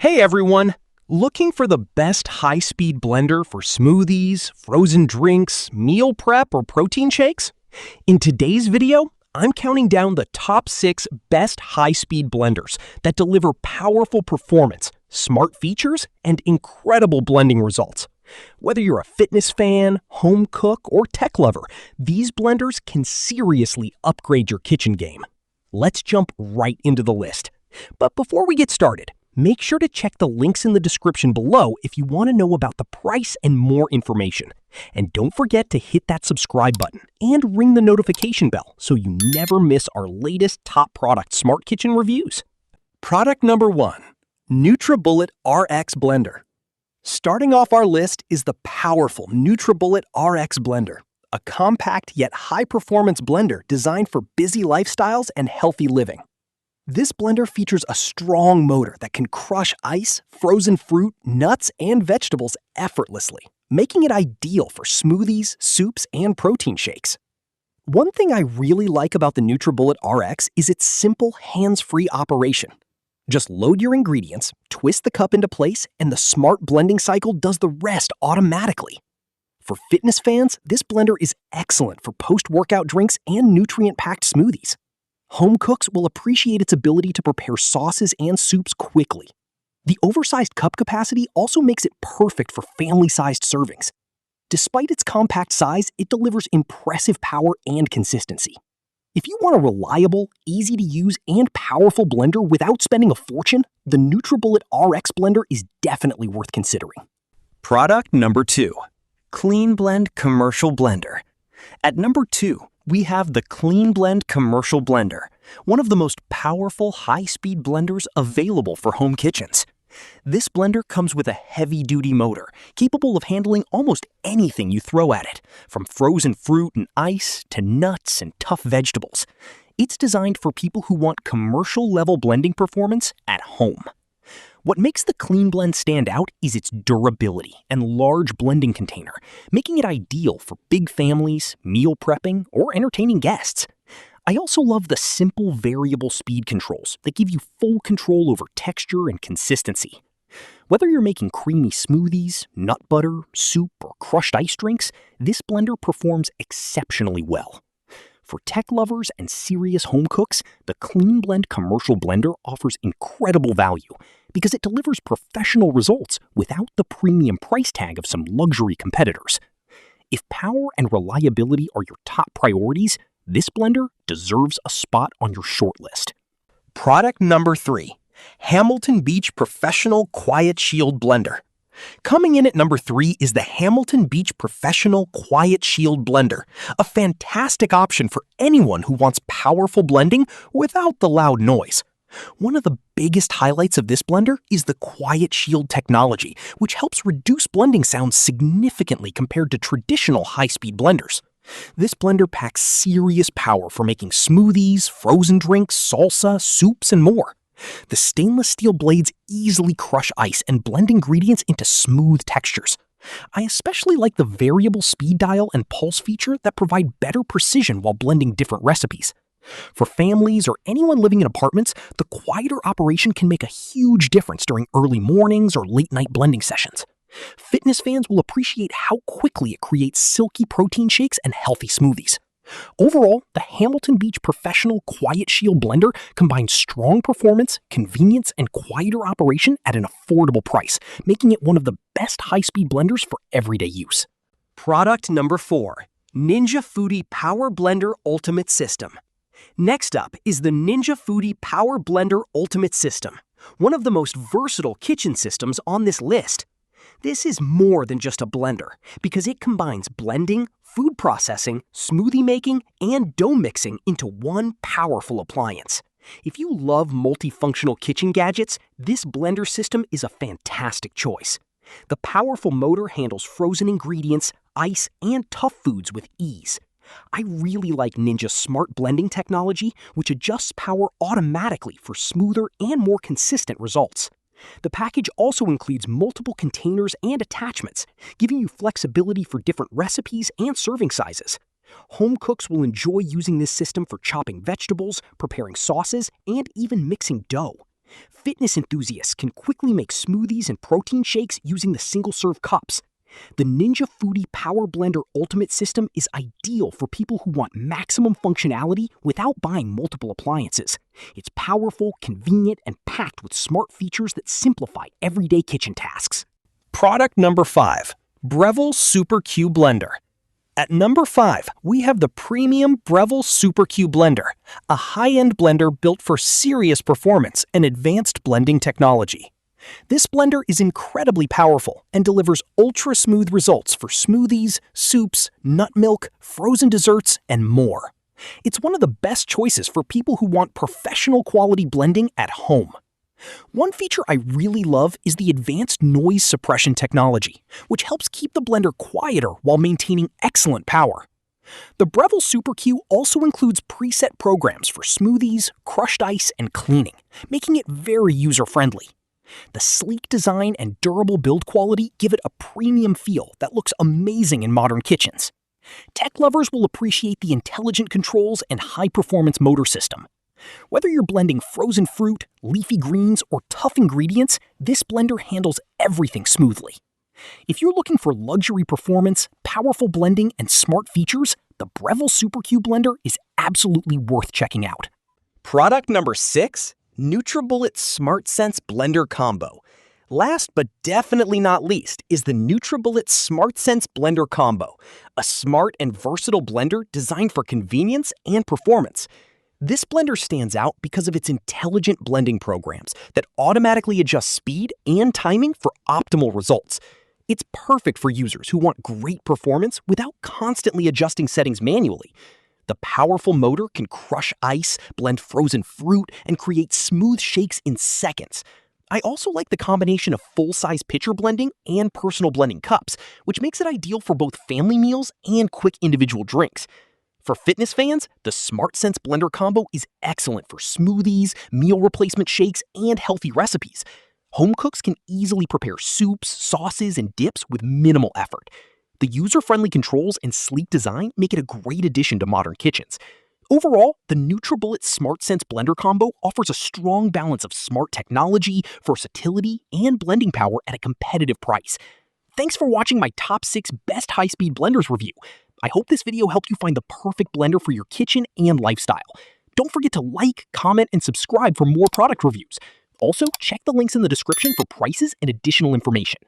Hey everyone! Looking for the best high-speed blender for smoothies, frozen drinks, meal prep, or protein shakes? In today's video, I'm counting down the top 6 best high-speed blenders that deliver powerful performance, smart features, and incredible blending results. Whether you're a fitness fan, home cook, or tech lover, these blenders can seriously upgrade your kitchen game. Let's jump right into the list. But before we get started, make sure to check the links in the description below if you want to know about the price and more information. And don't forget to hit that subscribe button and ring the notification bell so you never miss our latest top product smart kitchen reviews. Product number 1, NutriBullet RX Blender. Starting off our list is the powerful NutriBullet RX Blender, a compact yet high-performance blender designed for busy lifestyles and healthy living. This blender features a strong motor that can crush ice, frozen fruit, nuts, and vegetables effortlessly, making it ideal for smoothies, soups, and protein shakes. One thing I really like about the NutriBullet RX is its simple, hands-free operation. Just load your ingredients, twist the cup into place, and the smart blending cycle does the rest automatically. For fitness fans, this blender is excellent for post-workout drinks and nutrient-packed smoothies. Home cooks will appreciate its ability to prepare sauces and soups quickly. The oversized cup capacity also makes it perfect for family-sized servings. Despite its compact size, it delivers impressive power and consistency. If you want a reliable, easy-to-use, and powerful blender without spending a fortune, the NutriBullet RX blender is definitely worth considering. Product number 2, Clean Blend Commercial Blender. At number 2, we have the Clean Blend Commercial Blender, one of the most powerful high-speed blenders available for home kitchens. This blender comes with a heavy-duty motor, capable of handling almost anything you throw at it, from frozen fruit and ice to nuts and tough vegetables. It's designed for people who want commercial-level blending performance at home. What makes the Clean Blend stand out is its durability and large blending container, making it ideal for big families, meal prepping, or entertaining guests. I also love the simple variable speed controls that give you full control over texture and consistency. Whether you're making creamy smoothies, nut butter, soup, or crushed ice drinks, this blender performs exceptionally well. For tech lovers and serious home cooks, the Clean Blend Commercial Blender offers incredible value because it delivers professional results without the premium price tag of some luxury competitors. If power and reliability are your top priorities, this blender deserves a spot on your shortlist. Product number 3, Hamilton Beach Professional Quiet Shield Blender. Coming in at number 3 is the Hamilton Beach Professional Quiet Shield Blender, a fantastic option for anyone who wants powerful blending without the loud noise. One of the biggest highlights of this blender is the Quiet Shield technology, which helps reduce blending sounds significantly compared to traditional high-speed blenders. This blender packs serious power for making smoothies, frozen drinks, salsa, soups, and more. The stainless steel blades easily crush ice and blend ingredients into smooth textures. I especially like the variable speed dial and pulse feature that provide better precision while blending different recipes. For families or anyone living in apartments, the quieter operation can make a huge difference during early mornings or late-night blending sessions. Fitness fans will appreciate how quickly it creates silky protein shakes and healthy smoothies. Overall, the Hamilton Beach Professional Quiet Shield Blender combines strong performance, convenience, and quieter operation at an affordable price, making it one of the best high-speed blenders for everyday use. Product number 4, Ninja Foodi Power Blender Ultimate System. Next up is the Ninja Foodi Power Blender Ultimate System, one of the most versatile kitchen systems on this list. This is more than just a blender because it combines blending, food processing, smoothie making, and dough mixing into one powerful appliance. If you love multifunctional kitchen gadgets, this blender system is a fantastic choice. The powerful motor handles frozen ingredients, ice, and tough foods with ease. I really like Ninja's smart blending technology, which adjusts power automatically for smoother and more consistent results. The package also includes multiple containers and attachments, giving you flexibility for different recipes and serving sizes. Home cooks will enjoy using this system for chopping vegetables, preparing sauces, and even mixing dough. Fitness enthusiasts can quickly make smoothies and protein shakes using the single-serve cups. The Ninja Foodi Power Blender Ultimate System is ideal for people who want maximum functionality without buying multiple appliances. It's powerful, convenient, and packed with smart features that simplify everyday kitchen tasks. Product number 5. Breville Super Q Blender. At number 5, we have the premium Breville Super Q Blender, a high-end blender built for serious performance and advanced blending technology. This blender is incredibly powerful and delivers ultra-smooth results for smoothies, soups, nut milk, frozen desserts, and more. It's one of the best choices for people who want professional quality blending at home. One feature I really love is the advanced noise suppression technology, which helps keep the blender quieter while maintaining excellent power. The Breville Super Q also includes preset programs for smoothies, crushed ice, and cleaning, making it very user-friendly. The sleek design and durable build quality give it a premium feel that looks amazing in modern kitchens. Tech lovers will appreciate the intelligent controls and high-performance motor system. Whether you're blending frozen fruit, leafy greens, or tough ingredients, this blender handles everything smoothly. If you're looking for luxury performance, powerful blending, and smart features, the Breville Super Q blender is absolutely worth checking out. Product number 6. NutriBullet SmartSense Blender Combo. Last but definitely not least is the NutriBullet SmartSense Blender Combo, a smart and versatile blender designed for convenience and performance. This blender stands out because of its intelligent blending programs that automatically adjust speed and timing for optimal results. It's perfect for users who want great performance without constantly adjusting settings manually. The powerful motor can crush ice, blend frozen fruit, and create smooth shakes in seconds. I also like the combination of full-size pitcher blending and personal blending cups, which makes it ideal for both family meals and quick individual drinks. For fitness fans, the SmartSense Blender Combo is excellent for smoothies, meal replacement shakes, and healthy recipes. Home cooks can easily prepare soups, sauces, and dips with minimal effort. The user-friendly controls and sleek design make it a great addition to modern kitchens. Overall, the NutriBullet SmartSense Blender Combo offers a strong balance of smart technology, versatility, and blending power at a competitive price. Thanks for watching my top 6 best high-speed blenders review. I hope this video helped you find the perfect blender for your kitchen and lifestyle. Don't forget to like, comment, and subscribe for more product reviews. Also, check the links in the description for prices and additional information.